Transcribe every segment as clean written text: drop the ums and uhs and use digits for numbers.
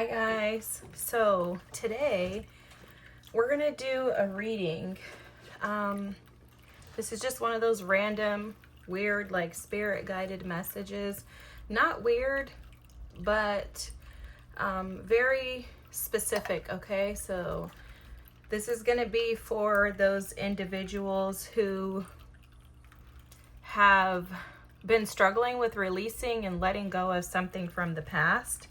Hi guys. So today we're gonna do a reading. This is just one of those random weird like spirit guided messages. Not weird, but very specific. Okay, so this is gonna be for those individuals who have been struggling with releasing and letting go of something from the past.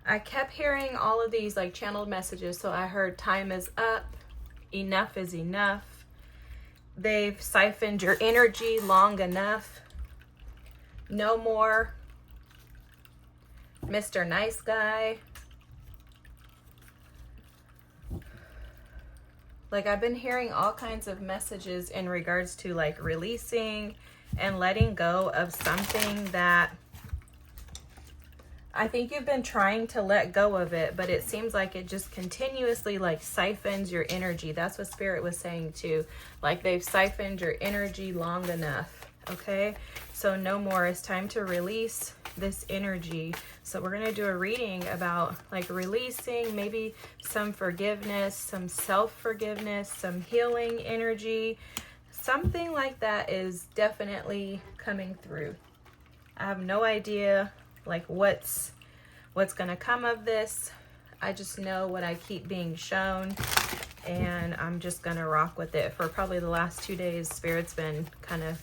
I kept hearing all of these like channeled messages. So I heard time is up, enough is enough, they've siphoned your energy long enough, no more Mr. Nice Guy. Like I've been hearing all kinds of messages in regards to like releasing and letting go of something that I think you've been trying to let go of it, but it seems like it just continuously like siphons your energy. That's what Spirit was saying too. Like they've siphoned your energy long enough. Okay, so no more. It's time to release this energy. So we're going to do a reading about like releasing, maybe some forgiveness, some self-forgiveness, some healing energy. Something like that is definitely coming through. I have no idea like what's gonna come of this. I just know what I keep being shown, and I'm just gonna rock with it. For probably the last 2 days, Spirit's been kind of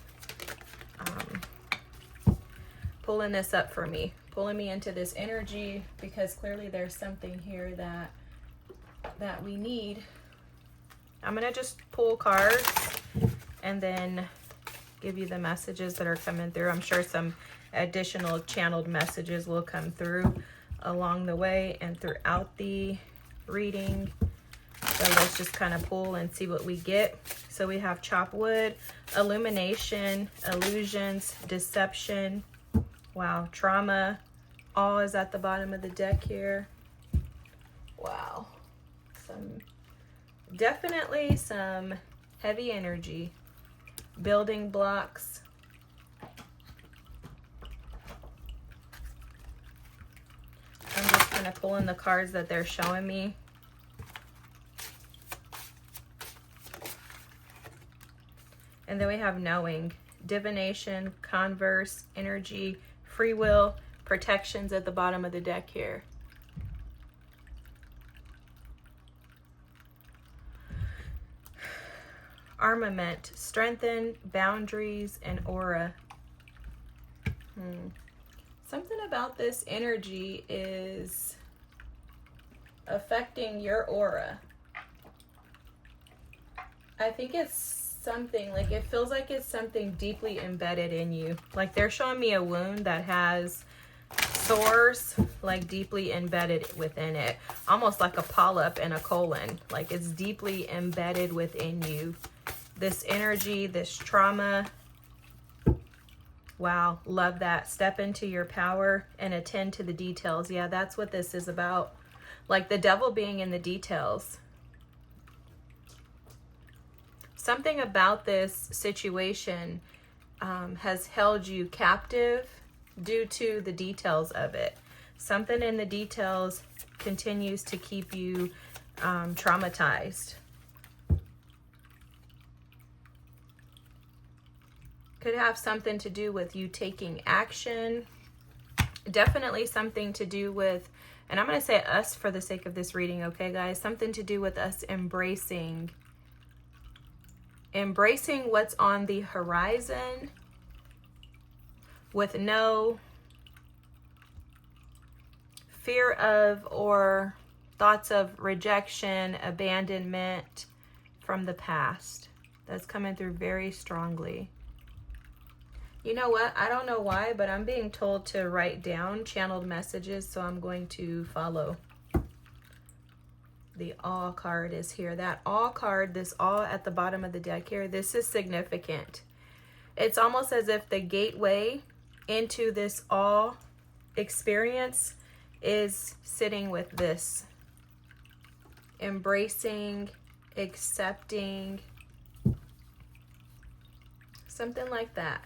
pulling this up for me, pulling me into this energy, because clearly there's something here that we need. I'm gonna just pull cards and then give you the messages that are coming through. I'm sure some additional channeled messages will come through along the way and throughout the reading. So let's just kind of pull and see what we get. So we have chop wood, illumination, illusions, deception. Wow, trauma. All is at the bottom of the deck here. Wow. Definitely some heavy energy. Building blocks. I'm just kind of pulling the cards that they're showing me. And then we have knowing, divination, converse, energy, free will, protections at the bottom of the deck here. Armament, strengthen, boundaries, and aura. Something about this energy is affecting your aura. I think it's something, like it feels like it's something deeply embedded in you. Like they're showing me a wound that has sores like deeply embedded within it. Almost like a polyp in a colon. Like it's deeply embedded within you. This energy, this trauma. Wow, love that. Step into your power and attend to the details. Yeah, that's what this is about. Like the devil being in the details. Something about this situation has held you captive due to the details of it. Something in the details continues to keep you traumatized. Could have something to do with you taking action. Definitely something to do with, and I'm going to say us for the sake of this reading, okay, guys? Something to do with us embracing what's on the horizon with no fear of or thoughts of rejection, abandonment from the past. That's coming through very strongly. You know what? I don't know why, but I'm being told to write down channeled messages, so I'm going to follow. The all card is here. That all card, this all at the bottom of the deck here, this is significant. It's almost as if the gateway into this all experience is sitting with this. Embracing, accepting, something like that.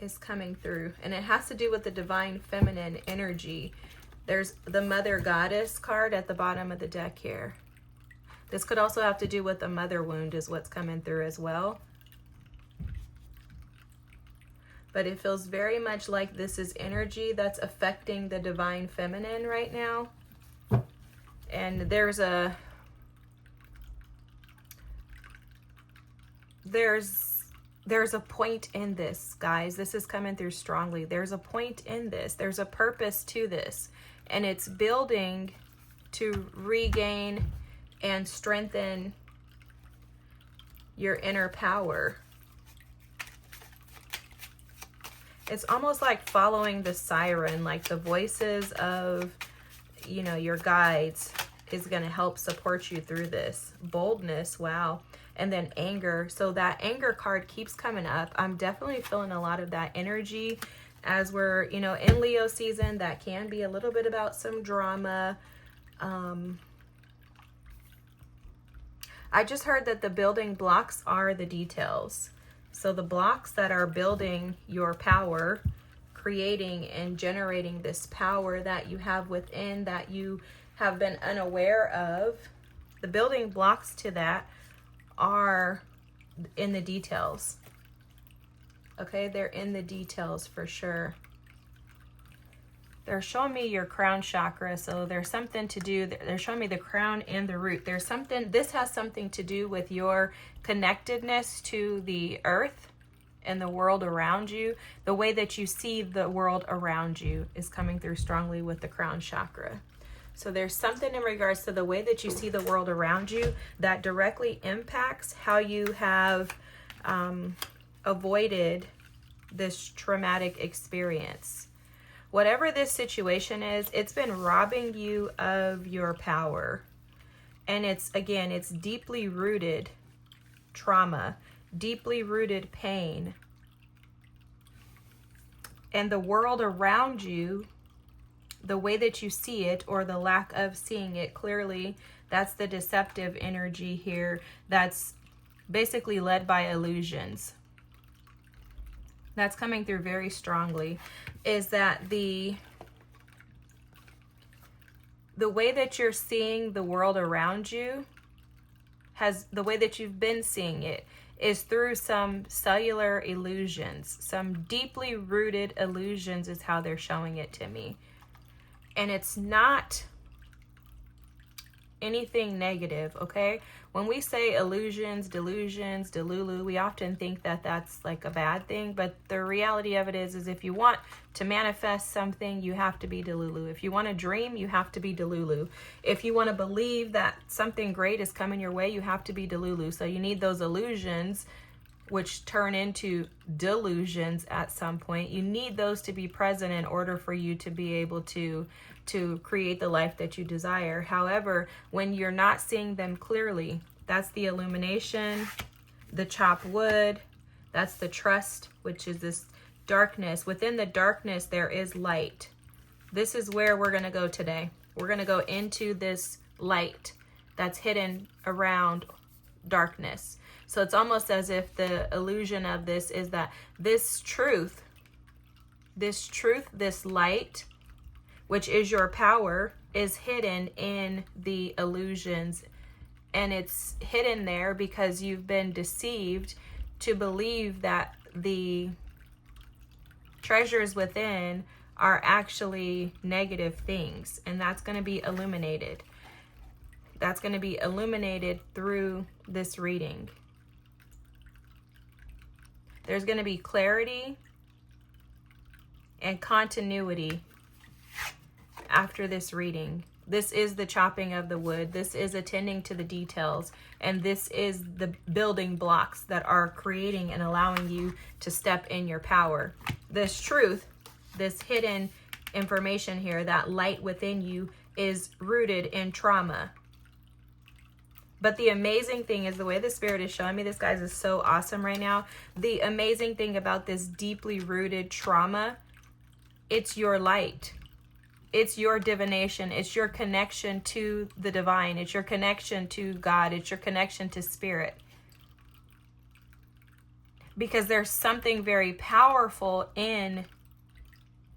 is coming through, and it has to do with the divine feminine energy. There's the Mother Goddess card at the bottom of the deck here. This could also have to do with the mother wound is what's coming through as well. But it feels very much like this is energy that's affecting the divine feminine right now. And there's a point in this, guys. This is coming through strongly. There's a point in this. There's a purpose to this. And it's building to regain and strengthen your inner power. It's almost like following the siren, like the voices of, you know, your guides is going to help support you through this. Boldness, wow. And then anger. So that anger card keeps coming up. I'm definitely feeling a lot of that energy as we're, you know, in Leo season. That can be a little bit about some drama. I just heard that the building blocks are the details. So the blocks that are building your power, creating and generating this power that you have within, that you have been unaware of, the building blocks to that are in the details. Okay, they're in the details for sure. They're showing me your crown chakra, so there's something to do. They're showing me the crown and the root. There's something, this has something to do with your connectedness to the earth and the world around you. The way that you see the world around you is coming through strongly with the crown chakra. So there's something in regards to the way that you see the world around you that directly impacts how you have avoided this traumatic experience. Whatever this situation is, it's been robbing you of your power. And it's, again, it's deeply rooted trauma, deeply rooted pain. And the world around you, the way that you see it or the lack of seeing it clearly, that's the deceptive energy here. That's basically led by illusions. That's coming through very strongly, is that the way that you're seeing the world around you the way that you've been seeing it is through some cellular illusions. Some deeply rooted illusions is how they're showing it to me. And it's not anything negative, okay? When we say illusions, delusions, delulu, we often think that that's like a bad thing, but the reality of it is if you want to manifest something, you have to be delulu. If you want to dream, you have to be delulu. If you want to believe that something great is coming your way, you have to be delulu. So you need those illusions, which turn into delusions at some point. You need those to be present in order for you to be able to create the life that you desire. However, when you're not seeing them clearly, that's the illumination, the chopped wood, that's the trust, which is this darkness. Within the darkness, there is light. This is where we're going to go today. We're going to go into this light that's hidden around darkness. So it's almost as if the illusion of this is that this truth, this light, which is your power, is hidden in the illusions. And it's hidden there because you've been deceived to believe that the treasures within are actually negative things. And that's going to be illuminated. That's going to be illuminated through this reading. There's going to be clarity and continuity after this reading. This is the chopping of the wood. This is attending to the details. And this is the building blocks that are creating and allowing you to step in your power. This truth, this hidden information here, that light within you is rooted in trauma. But the amazing thing is the way the Spirit is showing me this, guys, is so awesome right now. The amazing thing about this deeply rooted trauma, it's your light. It's your divination. It's your connection to the divine. It's your connection to God. It's your connection to Spirit. because there's something very powerful in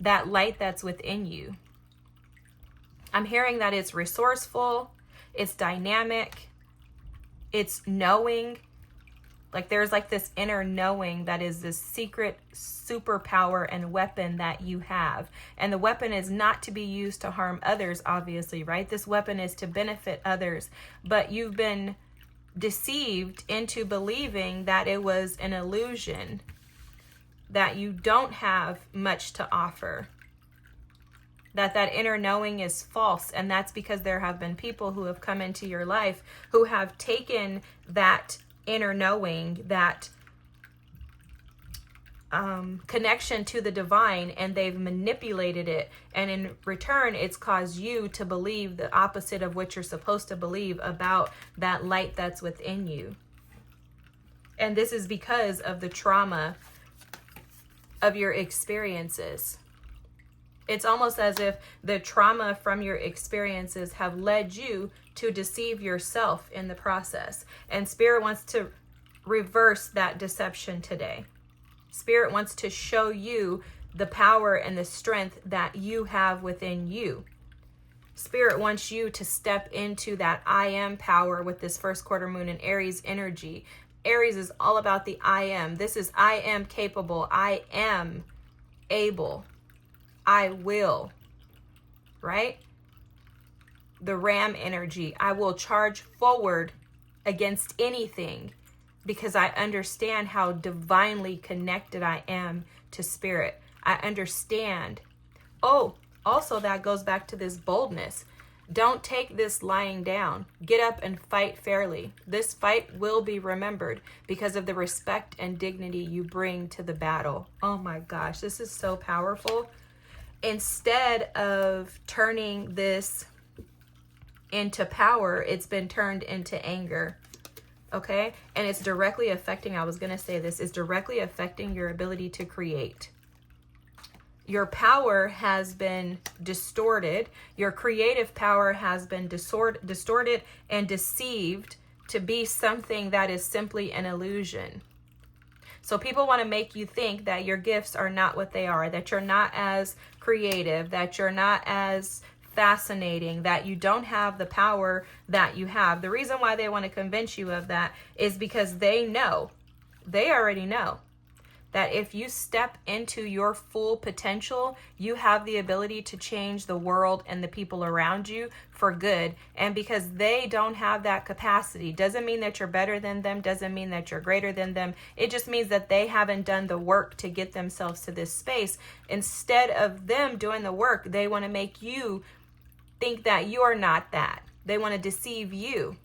that light that's within you. I'm hearing that it's resourceful, it's dynamic, it's knowing. Like there's like this inner knowing that is this secret superpower and weapon that you have. And the weapon is not to be used to harm others, obviously, right? This weapon is to benefit others. But you've been deceived into believing that it was an illusion, that you don't have much to offer, that inner knowing is false. And that's because there have been people who have come into your life who have taken that inner knowing, that connection to the divine, and they've manipulated it, and in return it's caused you to believe the opposite of what you're supposed to believe about that light that's within you. And this is because of the trauma of your experiences. It's almost as if the trauma from your experiences have led you to deceive yourself in the process. And Spirit wants to reverse that deception today. Spirit wants to show you the power and the strength that you have within you. Spirit wants you to step into that I am power with this first quarter moon in Aries energy. Aries is all about the I am. This is I am capable. I am able. I will, right? The Ram energy. I will charge forward against anything because I understand how divinely connected I am to Spirit. I understand. Oh, also that goes back to this boldness. Don't take this lying down. Get up and fight fairly. This fight will be remembered because of the respect and dignity you bring to the battle. Oh my gosh, this is so powerful. Instead of turning this into power, it's been turned into anger. Okay? And it's directly affecting, I was going to say this, is directly affecting your ability to create. Your power has been distorted. Your creative power has been distorted and deceived to be something that is simply an illusion. So people want to make you think that your gifts are not what they are, that you're not as creative, that you're not as fascinating, that you don't have the power that you have. The reason why they want to convince you of that is because they already know that if you step into your full potential, you have the ability to change the world and the people around you for good. And because they don't have that capacity, doesn't mean that you're better than them, doesn't mean that you're greater than them. It just means that they haven't done the work to get themselves to this space. Instead of them doing the work, they want to make you think that you're not that. They want to deceive you.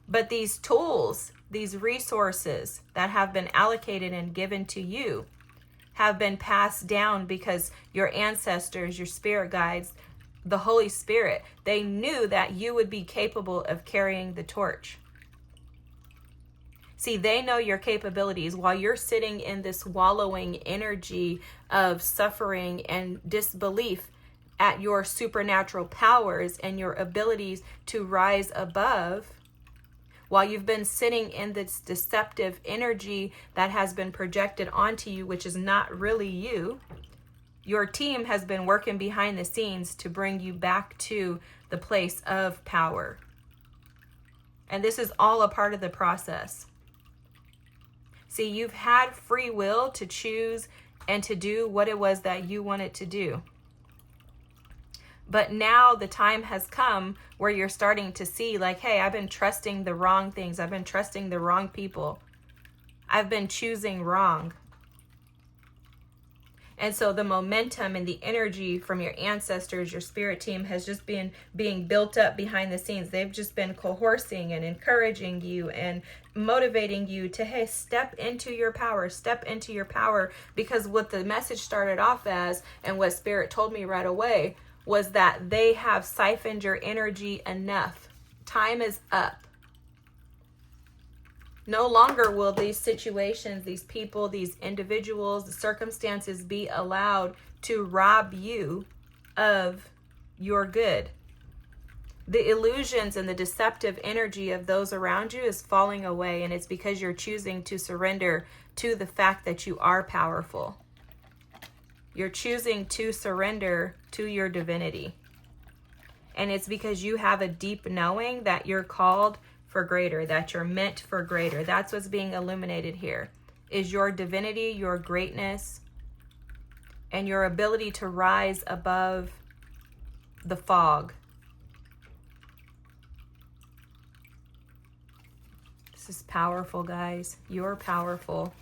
But these tools, these resources that have been allocated and given to you have been passed down because your ancestors, your spirit guides, the Holy Spirit, they knew that you would be capable of carrying the torch. See, they know your capabilities while you're sitting in this wallowing energy of suffering and disbelief at your supernatural powers and your abilities to rise above. While you've been sitting in this deceptive energy that has been projected onto you, which is not really you, your team has been working behind the scenes to bring you back to the place of power. And this is all a part of the process. See, you've had free will to choose and to do what it was that you wanted to do. But now the time has come where you're starting to see like, hey, I've been trusting the wrong things. I've been trusting the wrong people. I've been choosing wrong. And so the momentum and the energy from your ancestors, your spirit team has just been being built up behind the scenes. They've just been coercing and encouraging you and motivating you to, hey, step into your power, because what the message started off as and what Spirit told me right away was that they have siphoned your energy enough. Time is up. No longer will these situations, these people, these individuals, the circumstances be allowed to rob you of your good. The illusions and the deceptive energy of those around you is falling away, and it's because you're choosing to surrender to the fact that you are powerful. You're choosing to surrender to your divinity. And it's because you have a deep knowing that you're called for greater, that you're meant for greater. That's what's being illuminated here, is your divinity, your greatness, and your ability to rise above the fog. This is powerful, guys. You're powerful.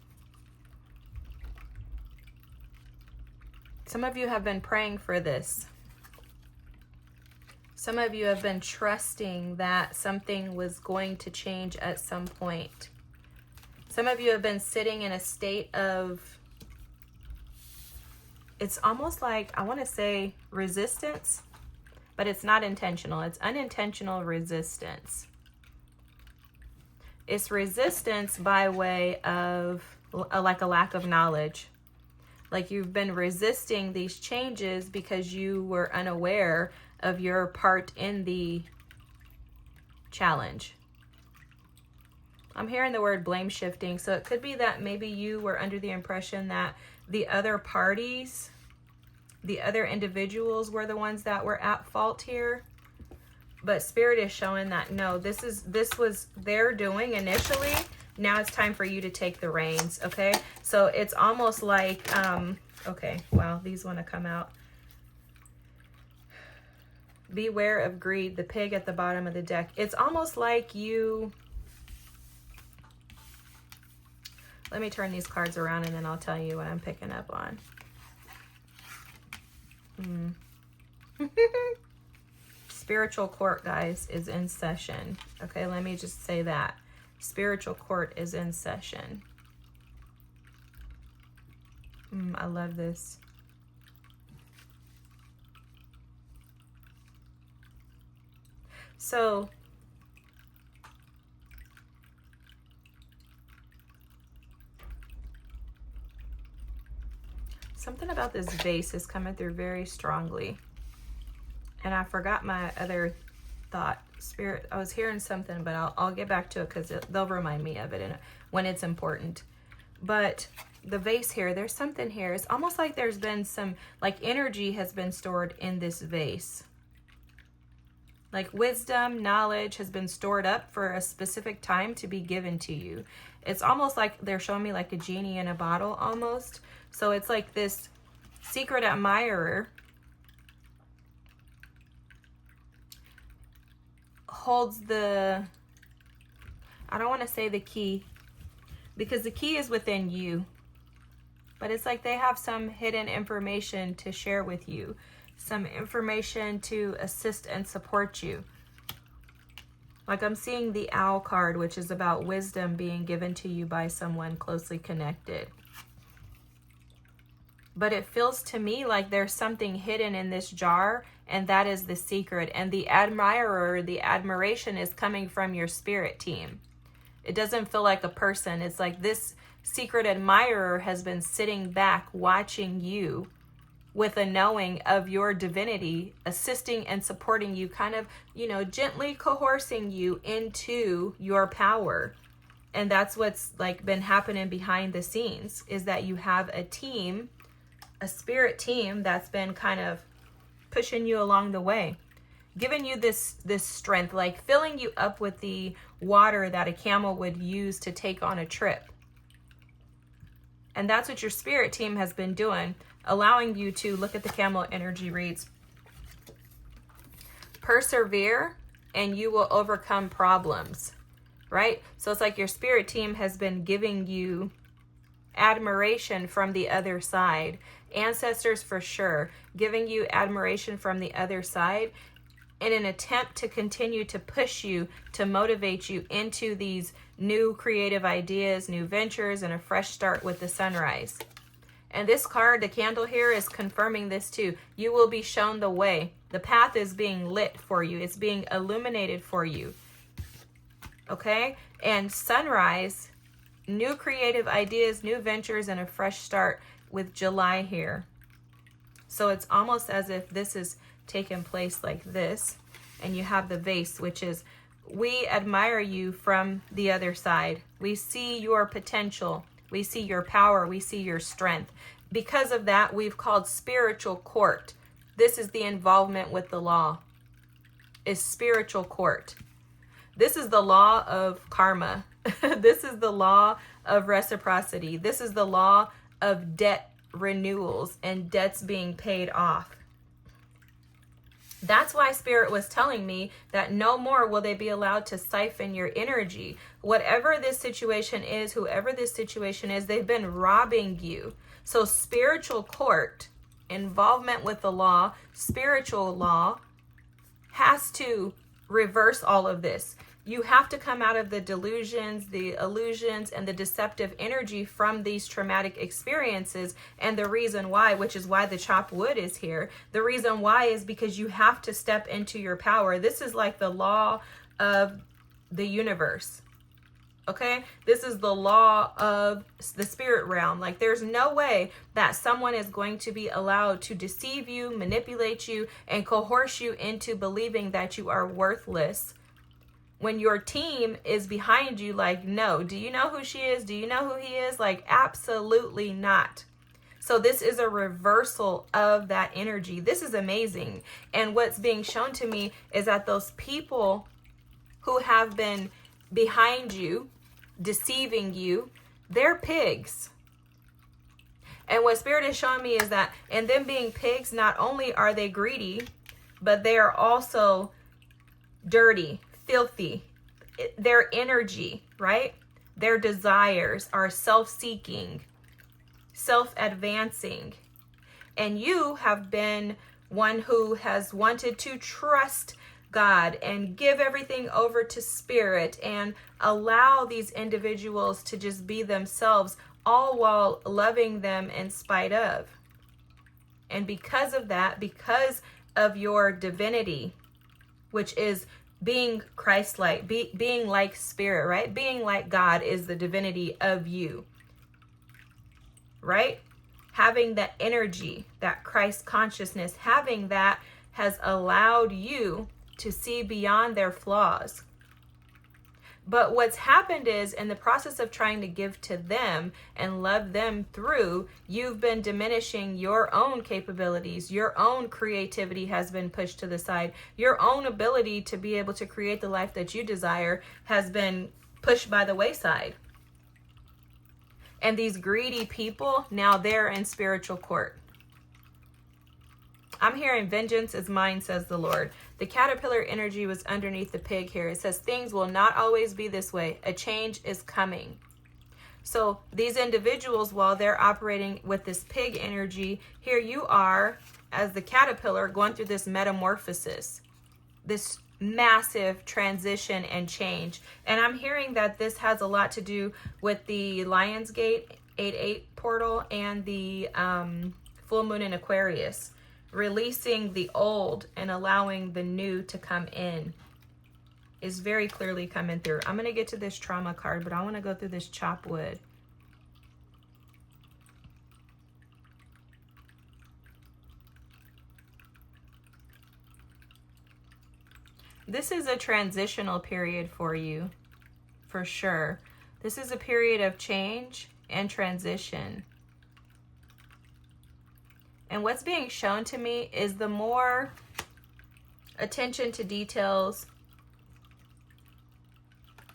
Some of you have been praying for this. Some of you have been trusting that something was going to change at some point. Some of you have been sitting in a state of, it's almost like, I want to say resistance, but it's not intentional. It's unintentional resistance. It's resistance by way of like a lack of knowledge. Like you've been resisting these changes because you were unaware of your part in the challenge. I'm hearing the word blame shifting. So it could be that maybe you were under the impression that the other parties, the other individuals were the ones that were at fault here. But Spirit is showing that no, this was their doing initially. Now it's time for you to take the reins, okay? So it's almost like, okay, wow, these want to come out. Beware of greed, the pig at the bottom of the deck. It's almost like you... Let me turn these cards around and then I'll tell you what I'm picking up on. Spiritual court, guys, is in session. Okay, let me just say that. Spiritual court is in session. I love this. So, something about this vase is coming through very strongly. And I forgot my other thought. Spirit, I was hearing something, but I'll get back to it because they'll remind me of it when it's important. But the vase here, there's something here. It's almost like there's been some, like energy has been stored in this vase. Like wisdom, knowledge has been stored up for a specific time to be given to you. It's almost like they're showing me like a genie in a bottle almost. So it's like this secret admirer holds the, I don't want to say the key, because the key is within you. But it's like they have some hidden information to share with you. Some information to assist and support you. Like I'm seeing the owl card, which is about wisdom being given to you by someone closely connected. But it feels to me like there's something hidden in this jar, and that is the secret. And the admirer, the admiration is coming from your spirit team. It doesn't feel like a person. It's like this secret admirer has been sitting back watching you with a knowing of your divinity, assisting and supporting you, kind of, gently coercing you into your power. And that's what's like been happening behind the scenes, is that you have a team, a spirit team that's been kind of pushing you along the way, giving you this strength, like filling you up with the water that a camel would use to take on a trip. And that's what your spirit team has been doing, allowing you to look at the camel energy reads. Persevere and you will overcome problems, right? So it's like your spirit team has been giving you admiration from the other side. Ancestors for sure, giving you admiration from the other side in an attempt to continue to push you, to motivate you into these new creative ideas, new ventures, and a fresh start with the sunrise. And this card, the candle here, is confirming this too. You will be shown the way. The path is being lit for you. It's being illuminated for you. Okay? And sunrise, new creative ideas, new ventures, and a fresh start with July here. So it's almost as if this is taking place like this. and you have the vase, which is, we admire you from the other side. We see your potential. We see your power. We see your strength. Because of that, we've called spiritual court. This is the involvement with the law, is spiritual court. This is the law of karma. This is the law of reciprocity. This is the law of debt renewals and debts being paid off. That's why Spirit was telling me that no more will they be allowed to siphon your energy. Whatever this situation is, whoever this situation is, they've been robbing you. So spiritual court, involvement with the law, spiritual law, has to reverse all of this. You have to come out of the delusions, the illusions, and the deceptive energy from these traumatic experiences. And the reason why, which is why the chopped wood is here, the reason why is because you have to step into your power. This is like the law of the universe. Okay? This is the law of the spirit realm. Like, there's no way that someone is going to be allowed to deceive you, manipulate you, and coerce you into believing that you are worthless when your team is behind you. Like, no, do you know who she is? Do you know who he is? Like, absolutely not. So this is a reversal of that energy. This is amazing. And what's being shown to me is that those people who have been behind you, deceiving you, they're pigs. And what Spirit is showing me is that in them being pigs, not only are they greedy, but they are also dirty, filthy. Their energy, right? Their desires are self-seeking, self-advancing. And you have been one who has wanted to trust God and give everything over to Spirit and allow these individuals to just be themselves, all while loving them in spite of. And because of that, because of your divinity, which is being Christ-like, being like Spirit, right? Being like God is the divinity of you, right? Having that energy, that Christ consciousness, having that has allowed you to see beyond their flaws. But what's happened is, in the process of trying to give to them and love them through, you've been diminishing your own capabilities. Your own creativity has been pushed to the side. Your own ability to be able to create the life that you desire has been pushed by the wayside. And these greedy people, now they're in spiritual court. I'm hearing vengeance is mine, says the Lord. The caterpillar energy was underneath the pig here. It says things will not always be this way. A change is coming. So these individuals, while they're operating with this pig energy, here you are as the caterpillar going through this metamorphosis, this massive transition and change. And I'm hearing that this has a lot to do with the Lionsgate 8-8 portal and the full moon in Aquarius. Releasing the old and allowing the new to come in is very clearly coming through. I'm going to get to this trauma card, but I want to go through this chop wood. This is a transitional period for you, for sure. This is a period of change and transition. And what's being shown to me is the more attention to details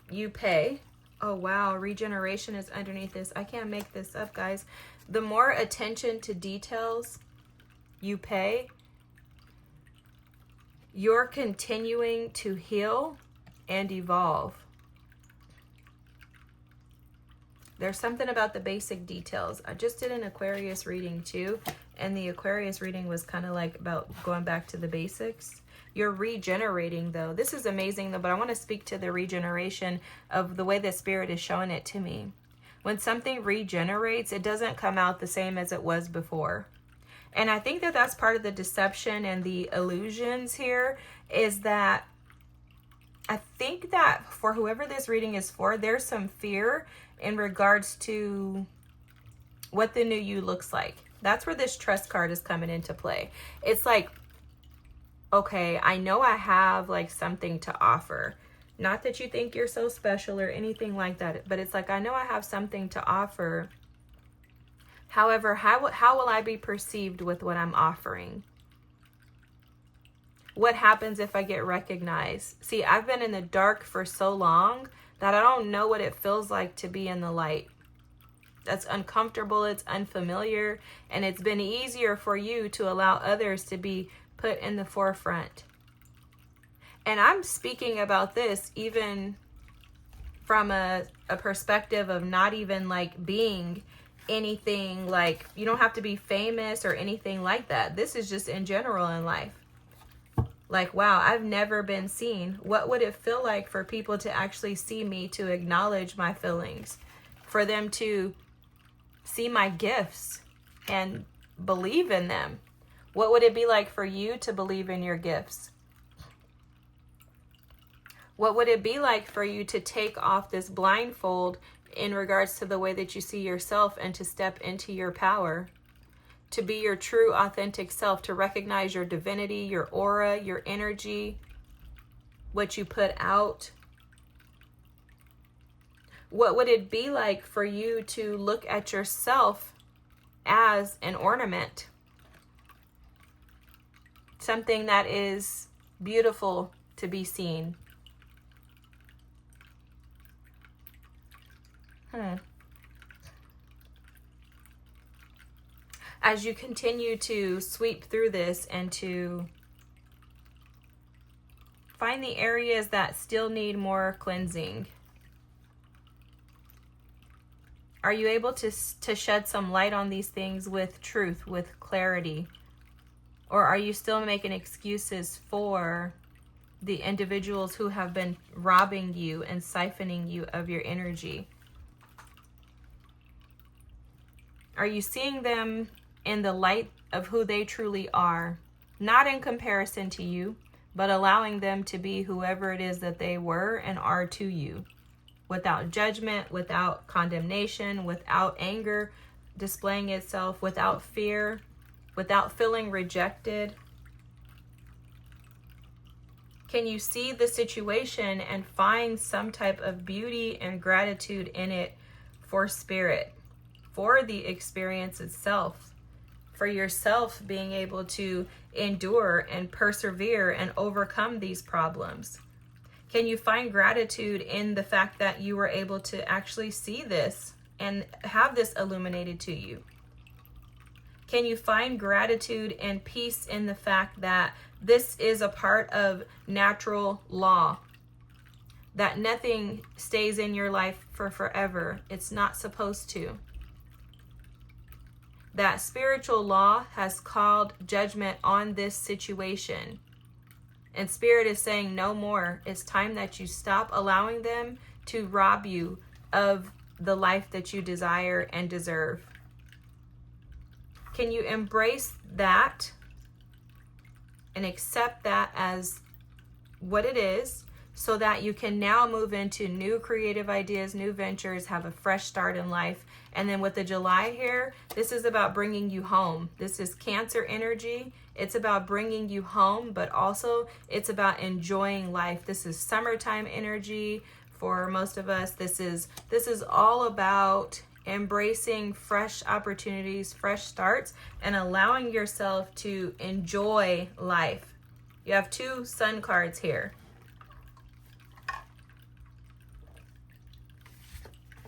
you pay. Oh, wow. Regeneration is underneath this. I can't make this up, guys. The more attention to details you pay, you're continuing to heal and evolve. There's something about the basic details. I just did an Aquarius reading too. And the Aquarius reading was kind of like about going back to the basics. You're regenerating though. This is amazing though, but I want to speak to the regeneration of the way that Spirit is showing it to me. When something regenerates, it doesn't come out the same as it was before. And I think that that's part of the deception and the illusions here, is that I think that for whoever this reading is for, there's some fear in regards to what the new you looks like. That's where this trust card is coming into play. It's like, okay, I know I have like something to offer. Not that you think you're so special or anything like that, but it's like, I know I have something to offer. However, how will I be perceived with what I'm offering? What happens if I get recognized? See, I've been in the dark for so long that I don't know what it feels like to be in the light. That's uncomfortable, it's unfamiliar, and it's been easier for you to allow others to be put in the forefront. And I'm speaking about this even from a perspective of not even like being anything, like you don't have to be famous or anything like that. This is just in general in life. Like, wow, I've never been seen. What would it feel like for people to actually see me, to acknowledge my feelings, for them to see my gifts and believe in them? What would it be like for you to believe in your gifts? What would it be like for you to take off this blindfold in regards to the way that you see yourself and to step into your power, to be your true, authentic self, to recognize your divinity, your aura, your energy, what you put out? What would it be like for you to look at yourself as an ornament? Something that is beautiful to be seen. As you continue to sweep through this and to find the areas that still need more cleansing, are you able to shed some light on these things with truth, with clarity? Or are you still making excuses for the individuals who have been robbing you and siphoning you of your energy? Are you seeing them in the light of who they truly are? Not in comparison to you, but allowing them to be whoever it is that they were and are to you. Without judgment, without condemnation, without anger displaying itself, without fear, without feeling rejected. Can you see the situation and find some type of beauty and gratitude in it for spirit, for the experience itself, for yourself being able to endure and persevere and overcome these problems? Can you find gratitude in the fact that you were able to actually see this and have this illuminated to you? Can you find gratitude and peace in the fact that this is a part of natural law? That nothing stays in your life for forever. It's not supposed to. That spiritual law has called judgment on this situation. And Spirit is saying no more. It's time that you stop allowing them to rob you of the life that you desire and deserve. Can you embrace that and accept that as what it is, so that you can now move into new creative ideas, new ventures, have a fresh start in life? And then with the July here, this is about bringing you home. This is Cancer energy. It's about bringing you home, but also it's about enjoying life. This is summertime energy for most of us. This is all about embracing fresh opportunities, fresh starts, and allowing yourself to enjoy life. You have 2 sun cards here.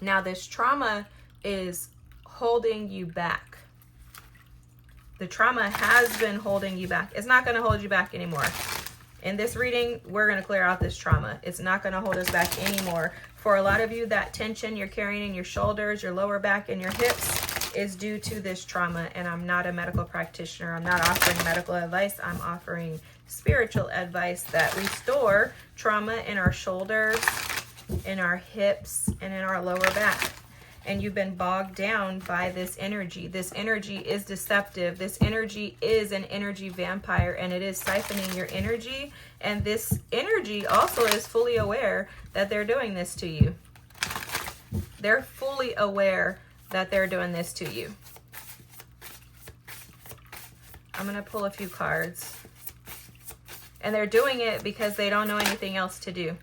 Now this trauma is holding you back. The trauma has been holding you back. It's not going to hold you back anymore. In this reading, we're going to clear out this trauma. It's not going to hold us back anymore. For a lot of you, that tension you're carrying in your shoulders, your lower back, and your hips is due to this trauma. And I'm not a medical practitioner. I'm not offering medical advice. I'm offering spiritual advice that restore trauma in our shoulders, in our hips, and in our lower back. And you've been bogged down by this energy. This energy is deceptive. This energy is an energy vampire, and it is siphoning your energy. And this energy also is fully aware that they're doing this to you. They're fully aware that they're doing this to you. I'm going to pull a few cards. And they're doing it because they don't know anything else to do.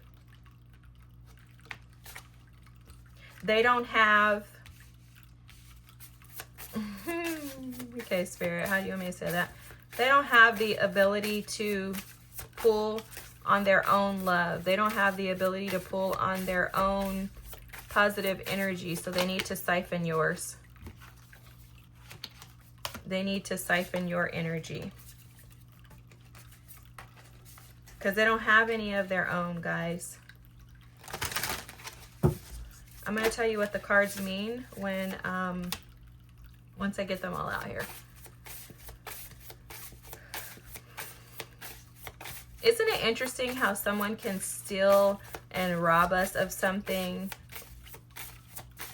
They don't have... Okay, Spirit, how do you want me to say that? They don't have the ability to pull on their own love. They don't have the ability to pull on their own positive energy. So they need to siphon yours. They need to siphon your energy. Because they don't have any of their own, guys. I'm going to tell you what the cards mean when, once I get them all out here. Isn't it interesting how someone can steal and rob us of something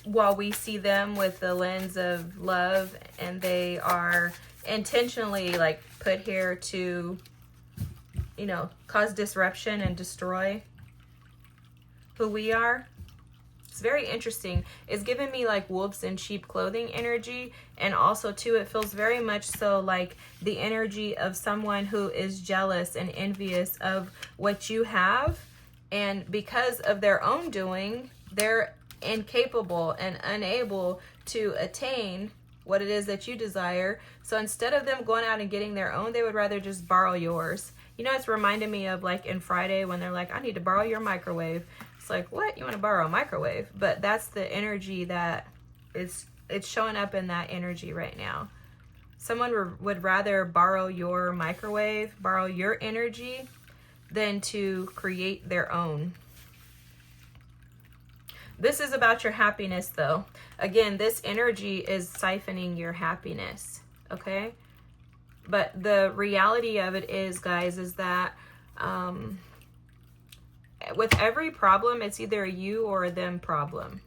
while we see them with the lens of love, and they are intentionally like put here to, you know, cause disruption and destroy who we are? It's very interesting. It's giving me like wolves in sheep clothing energy. And also too, it feels very much so like the energy of someone who is jealous and envious of what you have. And because of their own doing, they're incapable and unable to attain what it is that you desire. So instead of them going out and getting their own, they would rather just borrow yours. You know, it's reminding me of like in Friday when they're like, I need to borrow your microwave. It's like, what? You want to borrow a microwave? But that's the energy that it's showing up in that energy right now. Someone would rather borrow your microwave, borrow your energy, than to create their own. This is about your happiness, though. Again, this energy is siphoning your happiness, okay? But the reality of it is, guys, is that with every problem, it's either a you or a them problem.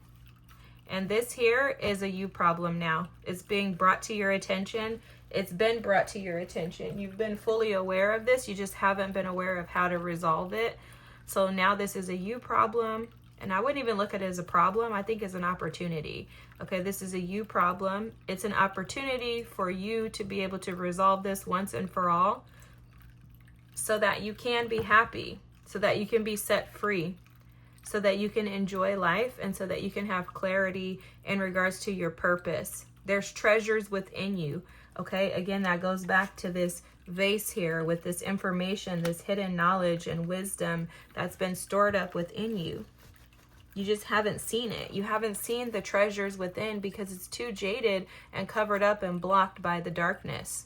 And this here is a you problem now. It's being brought to your attention. It's been brought to your attention. You've been fully aware of this. You just haven't been aware of how to resolve it. So now this is a you problem. And I wouldn't even look at it as a problem. I think it's an opportunity. Okay, this is a you problem. It's an opportunity for you to be able to resolve this once and for all so that you can be happy, so that you can be set free, so that you can enjoy life, and so that you can have clarity in regards to your purpose. There's treasures within you. Okay, again, that goes back to this vase here with this information, this hidden knowledge and wisdom that's been stored up within you. You just haven't seen it. You haven't seen the treasures within because it's too jaded and covered up and blocked by the darkness.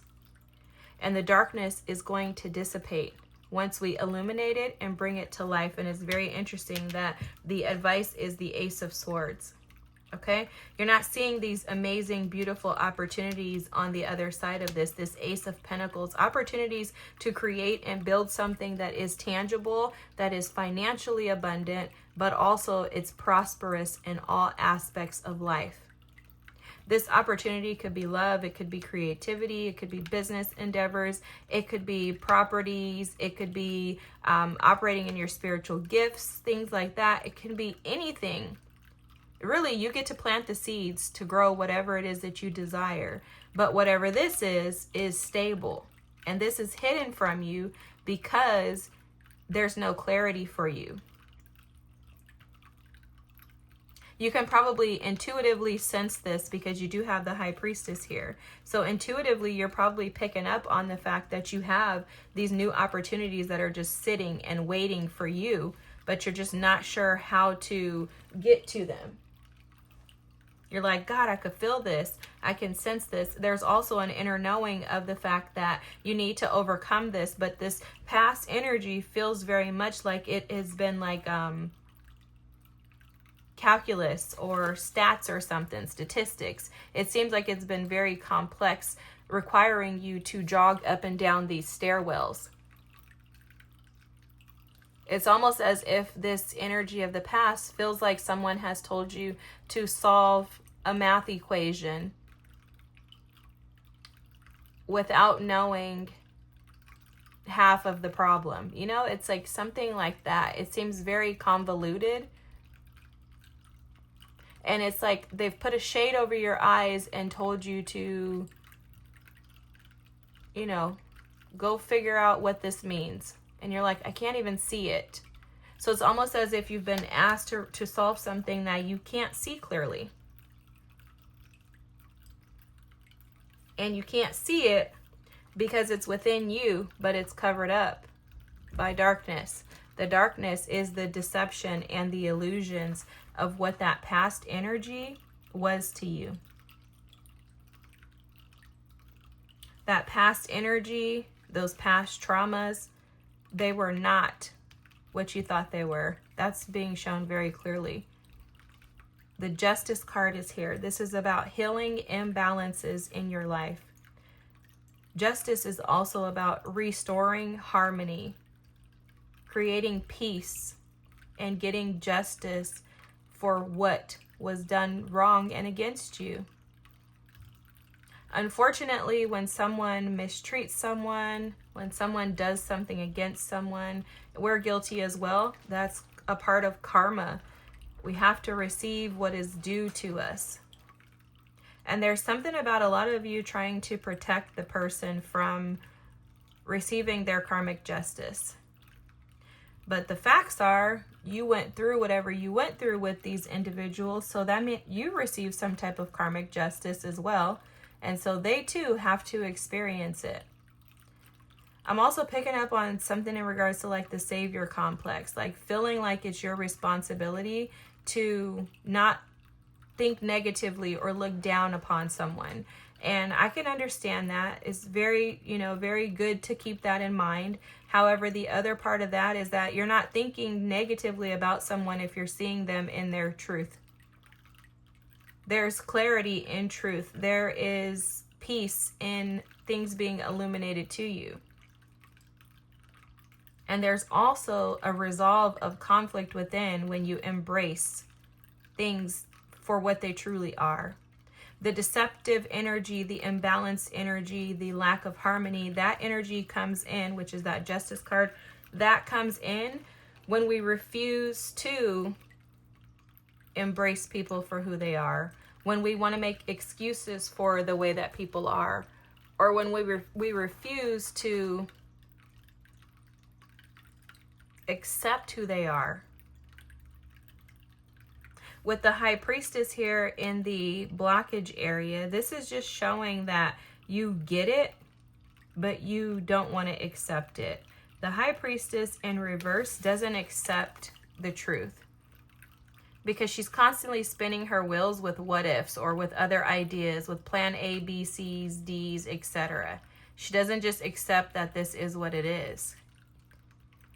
And the darkness is going to dissipate once we illuminate it and bring it to life. And it's very interesting that the advice is the Ace of Swords. Okay? You're not seeing these amazing, beautiful opportunities on the other side of this Ace of Pentacles. Opportunities to create and build something that is tangible, that is financially abundant, but also it's prosperous in all aspects of life. This opportunity could be love, it could be creativity, it could be business endeavors, it could be properties, it could be operating in your spiritual gifts, things like that. It can be anything. Really, you get to plant the seeds to grow whatever it is that you desire. But whatever this is stable. And this is hidden from you because there's no clarity for you. You can probably intuitively sense this because you do have the High Priestess here. So intuitively, you're probably picking up on the fact that you have these new opportunities that are just sitting and waiting for you, but you're just not sure how to get to them. You're like, God, I could feel this. I can sense this. There's also an inner knowing of the fact that you need to overcome this, but this past energy feels very much like it has been like calculus or stats or something, statistics. It seems like it's been very complex, requiring you to jog up and down these stairwells. It's almost as if this energy of the past feels like someone has told you to solve a math equation without knowing half of the problem. You know, it's like something like that. It seems very convoluted. And it's like they've put a shade over your eyes and told you to, you know, go figure out what this means. and you're like, I can't even see it. So it's almost as if you've been asked to solve something that you can't see clearly. And you can't see it because it's within you, but it's covered up by darkness. The darkness is the deception and the illusions of what that past energy was to you. That past energy, those past traumas, they were not what you thought they were. That's being shown very clearly. The Justice card is here. This is about healing imbalances in your life. Justice is also about restoring harmony, creating peace, and getting justice for what was done wrong and against you. Unfortunately, when someone mistreats someone, when someone does something against someone, we're guilty as well. That's a part of karma. We have to receive what is due to us. And there's something about a lot of you trying to protect the person from receiving their karmic justice. But the facts are, you went through whatever you went through with these individuals, so that meant you received some type of karmic justice as well. And so they too have to experience it. I'm also picking up on something in regards to like the savior complex, like feeling like it's your responsibility to not think negatively or look down upon someone. And I can understand that. It's very, very good to keep that in mind. However, the other part of that is that you're not thinking negatively about someone if you're seeing them in their truth. There's clarity in truth. There is peace in things being illuminated to you. And there's also a resolve of conflict within when you embrace things for what they truly are. The deceptive energy, the imbalanced energy, the lack of harmony, that energy comes in, which is that Justice card, that comes in when we refuse to embrace people for who they are, when we want to make excuses for the way that people are, or when we refuse to accept who they are. With the High Priestess here in the blockage area, this is just showing that you get it, but you don't want to accept it. The High Priestess in reverse doesn't accept the truth because she's constantly spinning her wheels with what ifs or with other ideas, with plan A, B, C's, D's, etc. She doesn't just accept that this is what it is.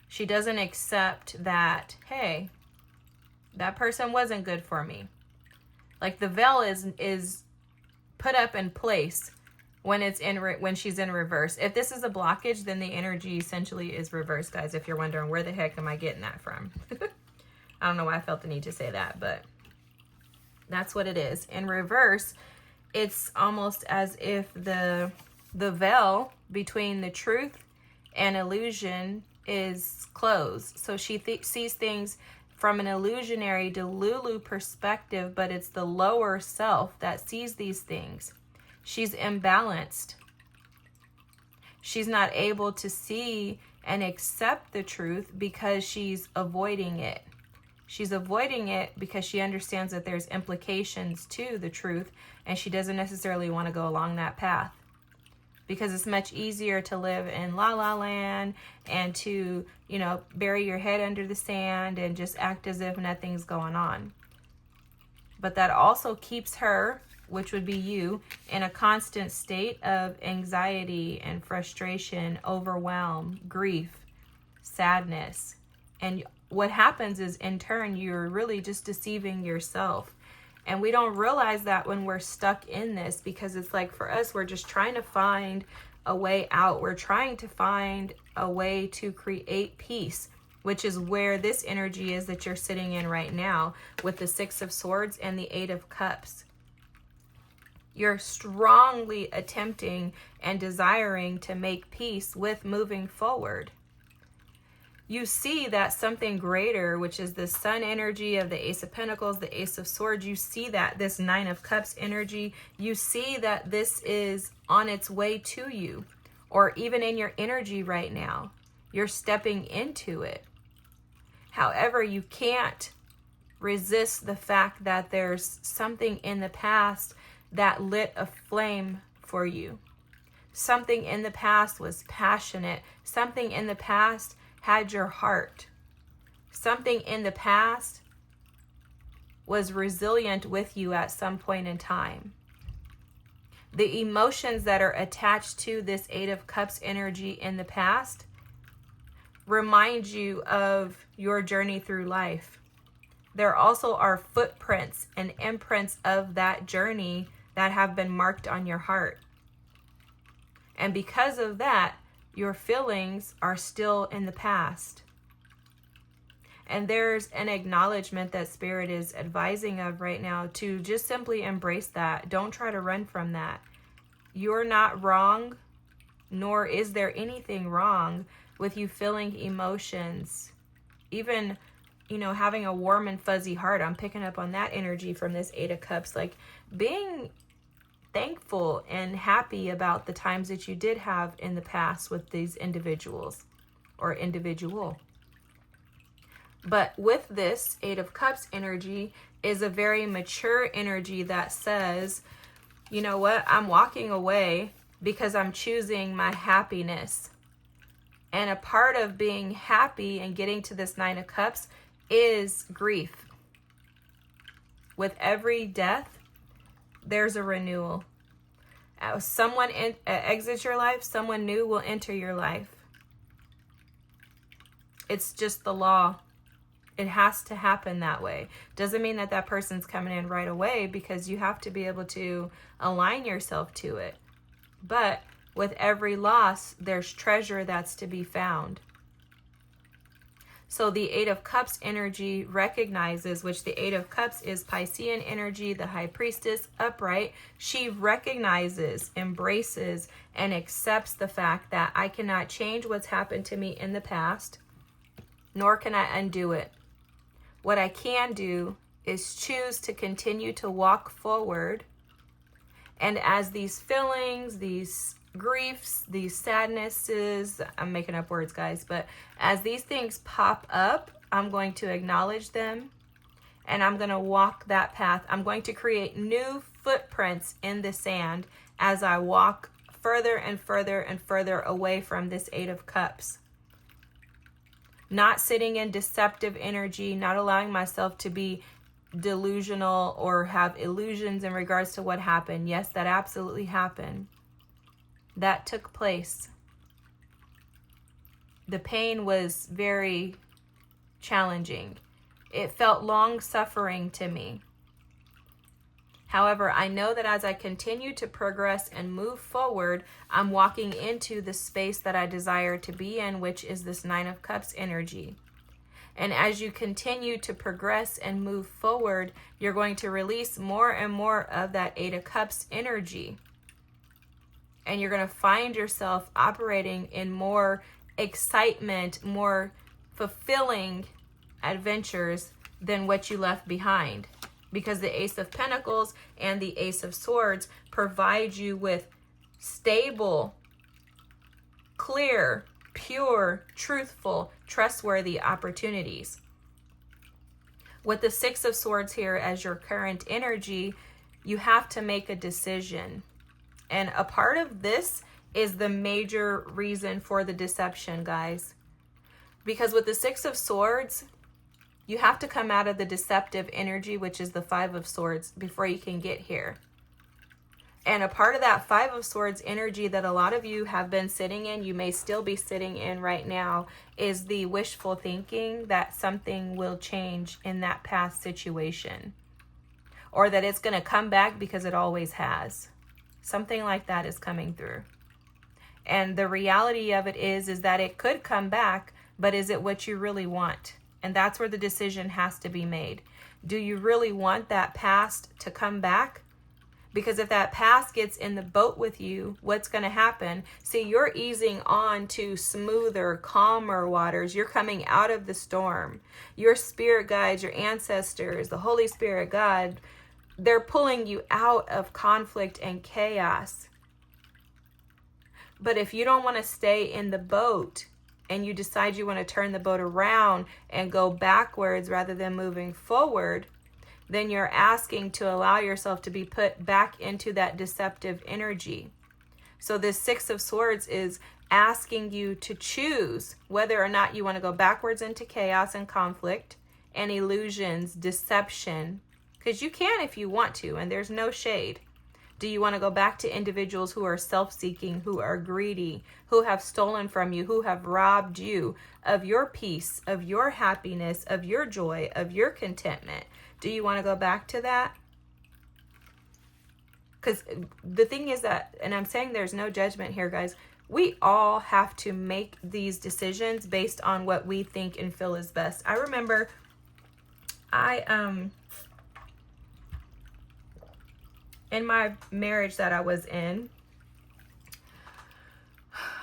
She doesn't accept that, hey, that person wasn't good for me. Like the veil is put up in place when it's when she's in reverse. If this is a blockage, then the energy essentially is reversed, guys. If you're wondering where the heck am I getting that from? I don't know why I felt the need to say that, but that's what it is. In reverse, it's almost as if the veil between the truth and illusion is closed. So she sees things from an illusionary Delulu perspective, but it's the lower self that sees these things. She's imbalanced. She's not able to see and accept the truth because she's avoiding it. She's avoiding it because she understands that there's implications to the truth, and she doesn't necessarily want to go along that path. Because it's much easier to live in la la land and to, bury your head under the sand and just act as if nothing's going on. But that also keeps her, which would be you, in a constant state of anxiety and frustration, overwhelm, grief, sadness. And what happens is, in turn, you're really just deceiving yourself. And we don't realize that when we're stuck in this, because it's like for us, we're just trying to find a way out. We're trying to find a way to create peace, which is where this energy is that you're sitting in right now with the Six of Swords and the Eight of Cups. You're strongly attempting and desiring to make peace with moving forward. You see that something greater, which is the Sun energy of the Ace of Pentacles, the Ace of Swords, you see that this Nine of Cups energy, you see that this is on its way to you, or even in your energy right now. You're stepping into it. However, you can't resist the fact that there's something in the past that lit a flame for you. Something in the past was passionate. Something in the past had your heart. Something in the past was resilient with you at some point in time. The emotions that are attached to this Eight of Cups energy in the past remind you of your journey through life. There also are footprints and imprints of that journey that have been marked on your heart. And because of that, your feelings are still in the past. And there's an acknowledgement that Spirit is advising of right now to just simply embrace that. Don't try to run from that. You're not wrong, nor is there anything wrong with you feeling emotions. Even, having a warm and fuzzy heart. I'm picking up on that energy from this Eight of Cups. Like being thankful and happy about the times that you did have in the past with these individuals or individual. But with this Eight of Cups energy is a very mature energy that says, you know what, I'm walking away because I'm choosing my happiness. And a part of being happy and getting to this Nine of Cups is grief. With every death, there's a renewal. As someone exits your life, someone new will enter your life. It's just the law. It has to happen that way. Doesn't mean that person's coming in right away, because you have to be able to align yourself to it. But with every loss, there's treasure that's to be found. So the Eight of Cups energy recognizes, which the Eight of Cups is Piscean energy, the High Priestess, upright. She recognizes, embraces, and accepts the fact that I cannot change what's happened to me in the past, nor can I undo it. What I can do is choose to continue to walk forward. And as these feelings, these griefs, these sadnesses, I'm making up words, guys, but as these things pop up, I'm going to acknowledge them and I'm going to walk that path. I'm going to create new footprints in the sand as I walk further and further and further away from this Eight of Cups. Not sitting in deceptive energy, not allowing myself to be delusional or have illusions in regards to what happened. Yes, that absolutely happened. That took place. The pain was very challenging. It felt long-suffering to me. However, I know that as I continue to progress and move forward, I'm walking into the space that I desire to be in, which is this Nine of Cups energy. And as you continue to progress and move forward, you're going to release more and more of that Eight of Cups energy. And you're going to find yourself operating in more excitement, more fulfilling adventures than what you left behind. Because the Ace of Pentacles and the Ace of Swords provide you with stable, clear, pure, truthful, trustworthy opportunities. With the Six of Swords here as your current energy, you have to make a decision. And a part of this is the major reason for the deception, guys. Because with the Six of Swords, you have to come out of the deceptive energy, which is the Five of Swords, before you can get here. And a part of that Five of Swords energy that a lot of you have been sitting in, you may still be sitting in right now, is the wishful thinking that something will change in that past situation. Or that it's going to come back because it always has. Something like that is coming through. And the reality of it is that it could come back, but is it what you really want? And that's where the decision has to be made. Do you really want that past to come back? Because if that past gets in the boat with you, what's going to happen? See, you're easing on to smoother, calmer waters. You're coming out of the storm. Your spirit guides, your ancestors, the Holy Spirit, God, they're pulling you out of conflict and chaos. But if you don't want to stay in the boat, and you decide you want to turn the boat around and go backwards rather than moving forward, then you're asking to allow yourself to be put back into that deceptive energy. So this Six of Swords is asking you to choose whether or not you want to go backwards into chaos and conflict and illusions, deception, because you can if you want to, and there's no shade. Do you want to go back to individuals who are self-seeking, who are greedy, who have stolen from you, who have robbed you of your peace, of your happiness, of your joy, of your contentment? Do you want to go back to that? Because the thing is that, and I'm saying there's no judgment here, guys, we all have to make these decisions based on what we think and feel is best. I remember in my marriage that I was in,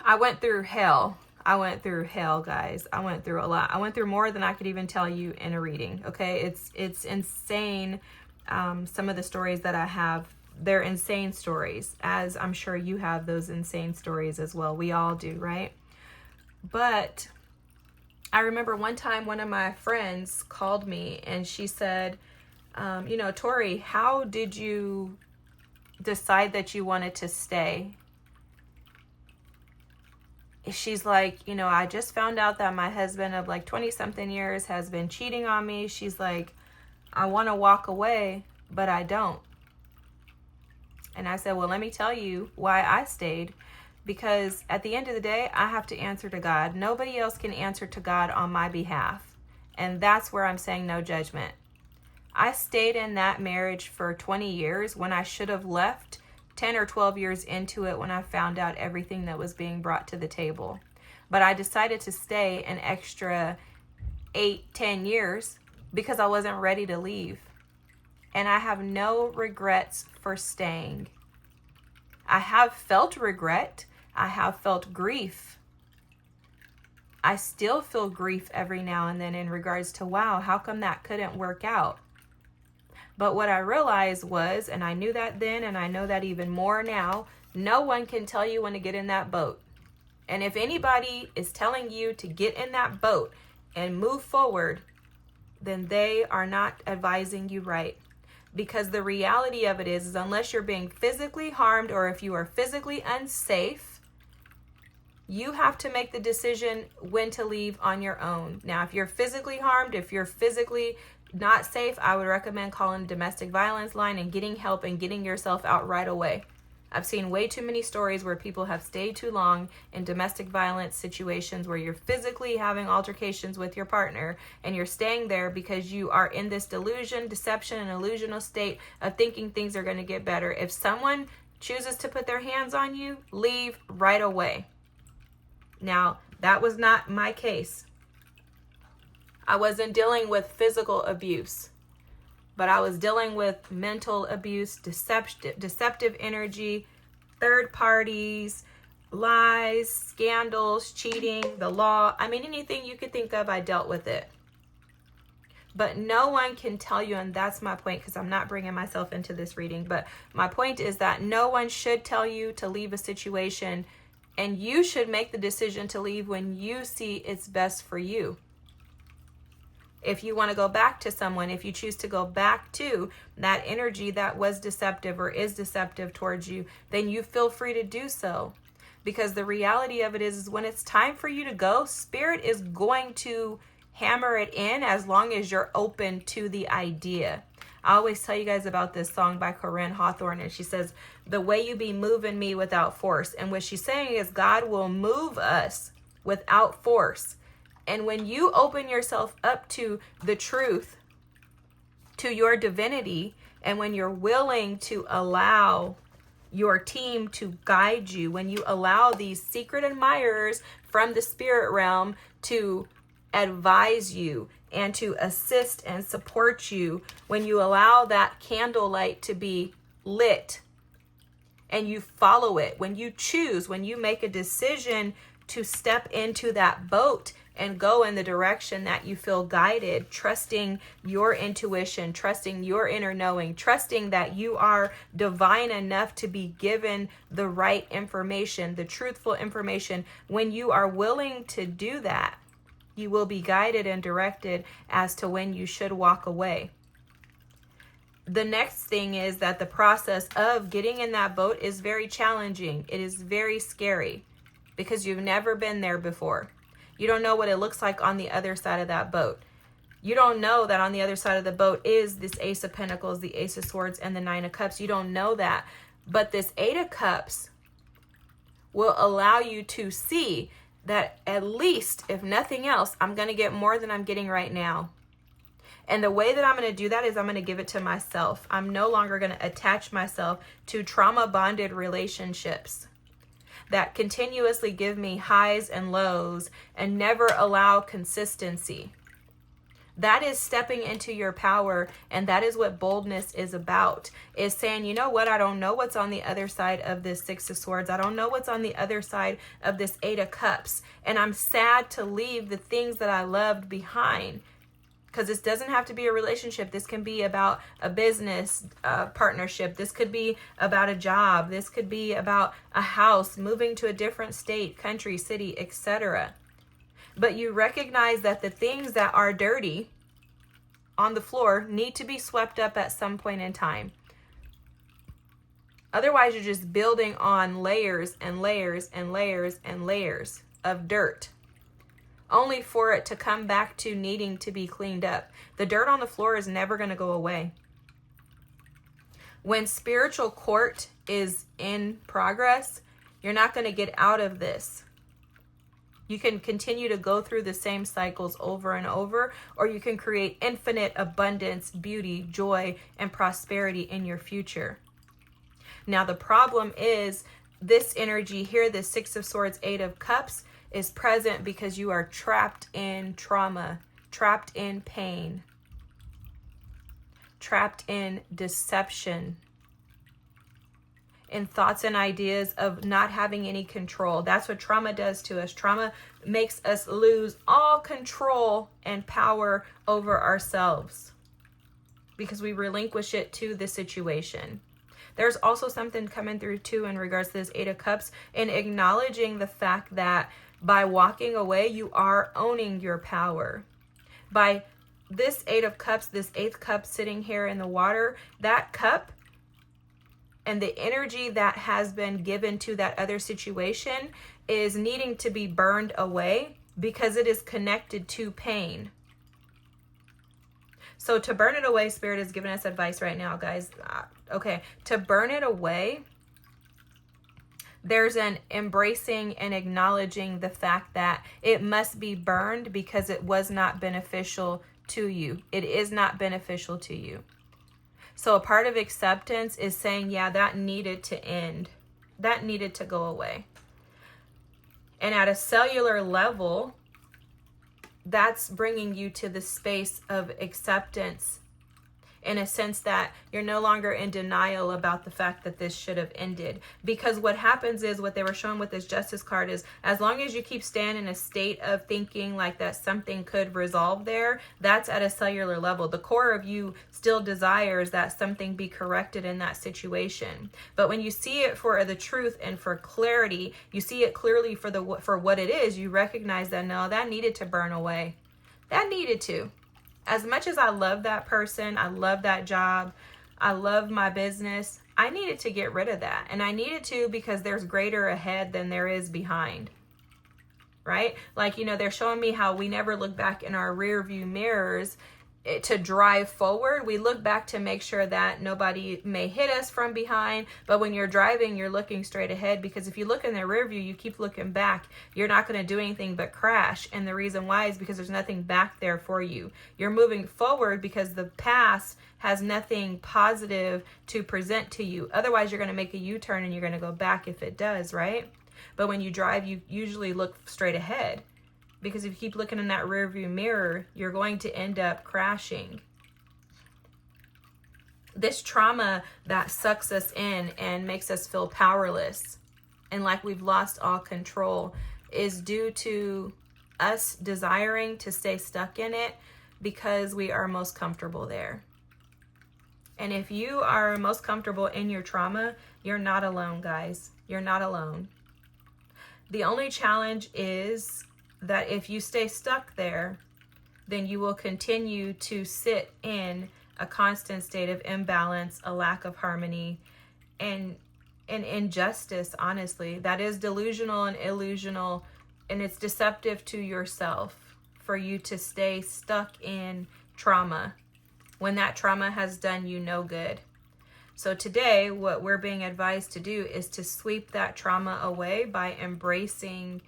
I went through hell. I went through hell, guys. I went through a lot. I went through more than I could even tell you in a reading, okay? It's insane, some of the stories that I have. They're insane stories, as I'm sure you have those insane stories as well. We all do, right? But I remember one time one of my friends called me and she said, Tori, how did you decide that you wanted to stay? She's like, I just found out that my husband of like 20 something years has been cheating on me. She's like, I want to walk away, but I don't. And I said, well, let me tell you why I stayed. Because at the end of the day, I have to answer to God. Nobody else can answer to God on my behalf. And that's where I'm saying no judgment. I stayed in that marriage for 20 years when I should have left 10 or 12 years into it when I found out everything that was being brought to the table. But I decided to stay an extra 8-10 years because I wasn't ready to leave. And I have no regrets for staying. I have felt regret. I have felt grief. I still feel grief every now and then in regards to, wow, how come that couldn't work out? But what I realized was, and I knew that then, and I know that even more now, no one can tell you when to get in that boat. And if anybody is telling you to get in that boat and move forward, then they are not advising you right. Because the reality of it is unless you're being physically harmed or if you are physically unsafe, you have to make the decision when to leave on your own. Now, if you're physically harmed, if you're physically not safe, I would recommend calling the domestic violence line and getting help and getting yourself out right away. I've seen way too many stories where people have stayed too long in domestic violence situations where you're physically having altercations with your partner and you're staying there because you are in this delusion, deception, and illusional state of thinking things are going to get better. If someone chooses to put their hands on you, leave right away. Now, that was not my case. I wasn't dealing with physical abuse, but I was dealing with mental abuse, deceptive energy, third parties, lies, scandals, cheating, the law. I mean, anything you could think of, I dealt with it. But no one can tell you, and that's my point, because I'm not bringing myself into this reading, but my point is that no one should tell you to leave a situation, and you should make the decision to leave when you see it's best for you. If you want to go back to someone, if you choose to go back to that energy that was deceptive or is deceptive towards you, then you feel free to do so. Because the reality of it is when it's time for you to go, Spirit is going to hammer it in as long as you're open to the idea. I always tell you guys about this song by Corinne Hawthorne, and she says, the way you be moving me without force. And what she's saying is God will move us without force. And when you open yourself up to the truth, to your divinity, and when you're willing to allow your team to guide you, when you allow these secret admirers from the spirit realm to advise you and to assist and support you, when you allow that candlelight to be lit and you follow it, when you choose, when you make a decision to step into that boat, and go in the direction that you feel guided, trusting your intuition, trusting your inner knowing, trusting that you are divine enough to be given the right information, the truthful information. When you are willing to do that, you will be guided and directed as to when you should walk away. The next thing is that the process of getting in that boat is very challenging. It is very scary because you've never been there before. You don't know what it looks like on the other side of that boat. You don't know that on the other side of the boat is this Ace of Pentacles, the Ace of Swords, and the Nine of Cups. You don't know that. But this Eight of Cups will allow you to see that at least, if nothing else, I'm going to get more than I'm getting right now. And the way that I'm going to do that is I'm going to give it to myself. I'm no longer going to attach myself to trauma-bonded relationships that continuously give me highs and lows and never allow consistency. That is stepping into your power, and that is what boldness is about, is saying, you know what, I don't know what's on the other side of this Six of Swords. I don't know what's on the other side of this Eight of Cups. And I'm sad to leave the things that I loved behind. Because this doesn't have to be a relationship. This can be about a business partnership. This could be about a job. This could be about a house, moving to a different state, country, city, etc. But you recognize that the things that are dirty on the floor need to be swept up at some point in time. Otherwise, you're just building on layers and layers and layers and layers of dirt, only for it to come back to needing to be cleaned up. The dirt on the floor is never going to go away. When spiritual court is in progress, you're not going to get out of this. You can continue to go through the same cycles over and over, or you can create infinite abundance, beauty, joy, and prosperity in your future. Now, the problem is this energy here, the Six of Swords, Eight of Cups, is present because you are trapped in trauma, trapped in pain, trapped in deception, in thoughts and ideas of not having any control. That's what trauma does to us. Trauma makes us lose all control and power over ourselves because we relinquish it to the situation. There's also something coming through too in regards to this Eight of Cups, and acknowledging the fact that by walking away, you are owning your power. By this Eight of Cups, this Eighth Cup sitting here in the water, that cup and the energy that has been given to that other situation is needing to be burned away because it is connected to pain. So to burn it away, Spirit is giving us advice right now, guys. Okay, to burn it away, there's an embracing and acknowledging the fact that it must be burned because it was not beneficial to you. It is not beneficial to you. So a part of acceptance is saying, yeah, that needed to end. That needed to go away. And at a cellular level, that's bringing you to the space of acceptance, in a sense that you're no longer in denial about the fact that this should have ended. Because what happens is, what they were showing with this Justice card is, as long as you keep staying in a state of thinking like that something could resolve there, that's at a cellular level. The core of you still desires that something be corrected in that situation. But when you see it for the truth and for clarity, you see it clearly for what it is, you recognize that no, that needed to burn away. That needed to. As much as I love that person, I love that job, I love my business, I needed to get rid of that. And I needed to because there's greater ahead than there is behind. Right? Like, they're showing me how we never look back in our rear view mirrors to drive forward. We look back to make sure that nobody may hit us from behind. But when you're driving, you're looking straight ahead, because if you look in the rear view, you keep looking back, you're not going to do anything but crash. And the reason why is because there's nothing back there for you. You're moving forward because the past has nothing positive to present to you. Otherwise, you're going to make a U-turn and you're going to go back if it does, right? But when you drive, you usually look straight ahead. Because if you keep looking in that rear view mirror, you're going to end up crashing. This trauma that sucks us in and makes us feel powerless and like we've lost all control is due to us desiring to stay stuck in it because we are most comfortable there. And if you are most comfortable in your trauma, you're not alone, guys. You're not alone. The only challenge is that if you stay stuck there, then you will continue to sit in a constant state of imbalance, a lack of harmony, and injustice, honestly. That is delusional and illusional, and it's deceptive to yourself for you to stay stuck in trauma when that trauma has done you no good. So today, what we're being advised to do is to sweep that trauma away by embracing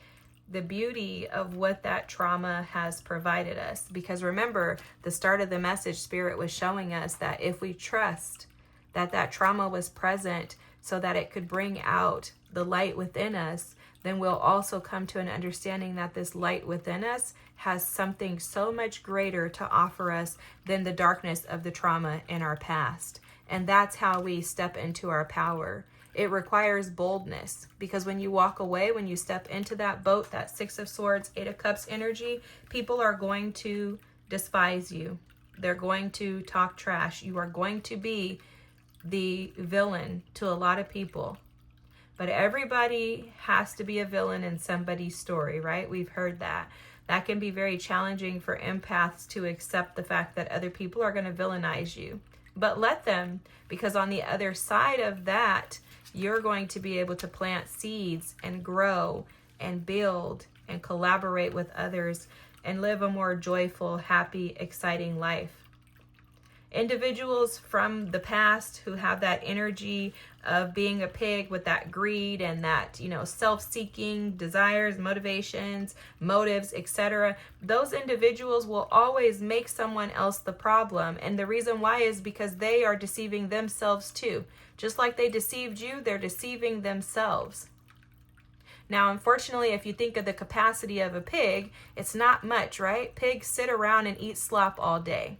the beauty of what that trauma has provided us. Because remember, the start of the message, Spirit was showing us that if we trust that that trauma was present so that it could bring out the light within us, then we'll also come to an understanding that this light within us has something so much greater to offer us than the darkness of the trauma in our past. And that's how we step into our power. It requires boldness, because when you walk away, when you step into that boat, that Six of Swords, Eight of Cups energy, people are going to despise you. They're going to talk trash. You are going to be the villain to a lot of people. But everybody has to be a villain in somebody's story, right? We've heard that. That can be very challenging for empaths to accept the fact that other people are going to villainize you. But let them, because on the other side of that, you're going to be able to plant seeds and grow and build and collaborate with others and live a more joyful, happy, exciting life. Individuals from the past who have that energy of being a pig with that greed and that, self-seeking desires, motivations, motives, etc. Those individuals will always make someone else the problem. And the reason why is because they are deceiving themselves too. Just like they deceived you, they're deceiving themselves. Now, unfortunately, if you think of the capacity of a pig, it's not much, right? Pigs sit around and eat slop all day.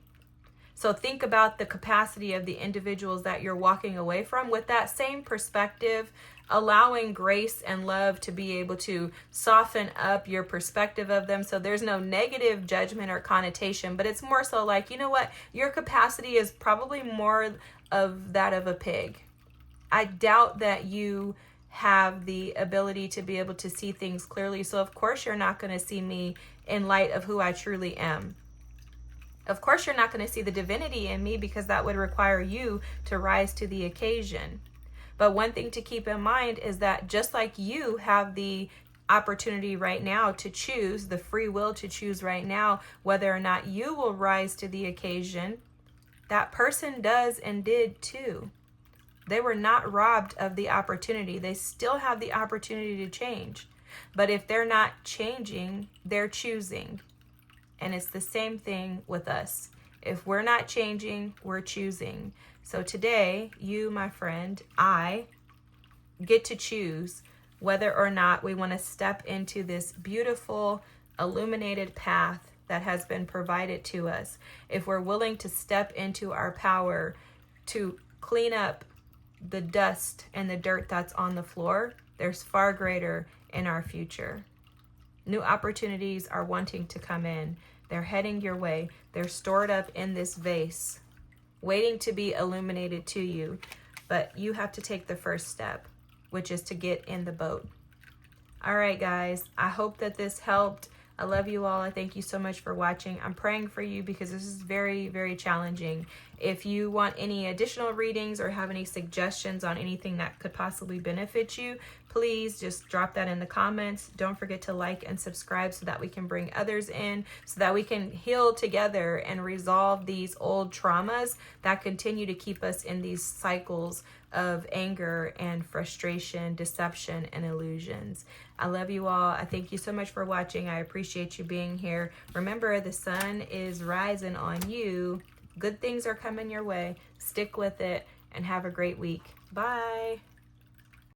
So think about the capacity of the individuals that you're walking away from with that same perspective, allowing grace and love to be able to soften up your perspective of them. So there's no negative judgment or connotation, but it's more so like, you know what? Your capacity is probably more of that of a pig. I doubt that you have the ability to be able to see things clearly. So of course you're not going to see me in light of who I truly am. Of course, you're not going to see the divinity in me, because that would require you to rise to the occasion. But one thing to keep in mind is that just like you have the opportunity right now to choose, the free will to choose right now, whether or not you will rise to the occasion, that person does and did too. They were not robbed of the opportunity. They still have the opportunity to change. But if they're not changing, they're choosing. And it's the same thing with us. If we're not changing, we're choosing. So today, you, my friend, I get to choose whether or not we want to step into this beautiful, illuminated path that has been provided to us. If we're willing to step into our power to clean up the dust and the dirt that's on the floor, there's far greater in our future. New opportunities are wanting to come in. They're heading your way. They're stored up in this vase, waiting to be illuminated to you. But you have to take the first step, which is to get in the boat. All right, guys. I hope that this helped. I love you all. I thank you so much for watching. I'm praying for you because this is very, very challenging. If you want any additional readings or have any suggestions on anything that could possibly benefit you, please just drop that in the comments. Don't forget to like and subscribe so that we can bring others in, so that we can heal together and resolve these old traumas that continue to keep us in these cycles of anger and frustration, deception, and illusions. I love you all. I thank you so much for watching. I appreciate you being here. Remember, the sun is rising on you. Good things are coming your way. Stick with it and have a great week. Bye.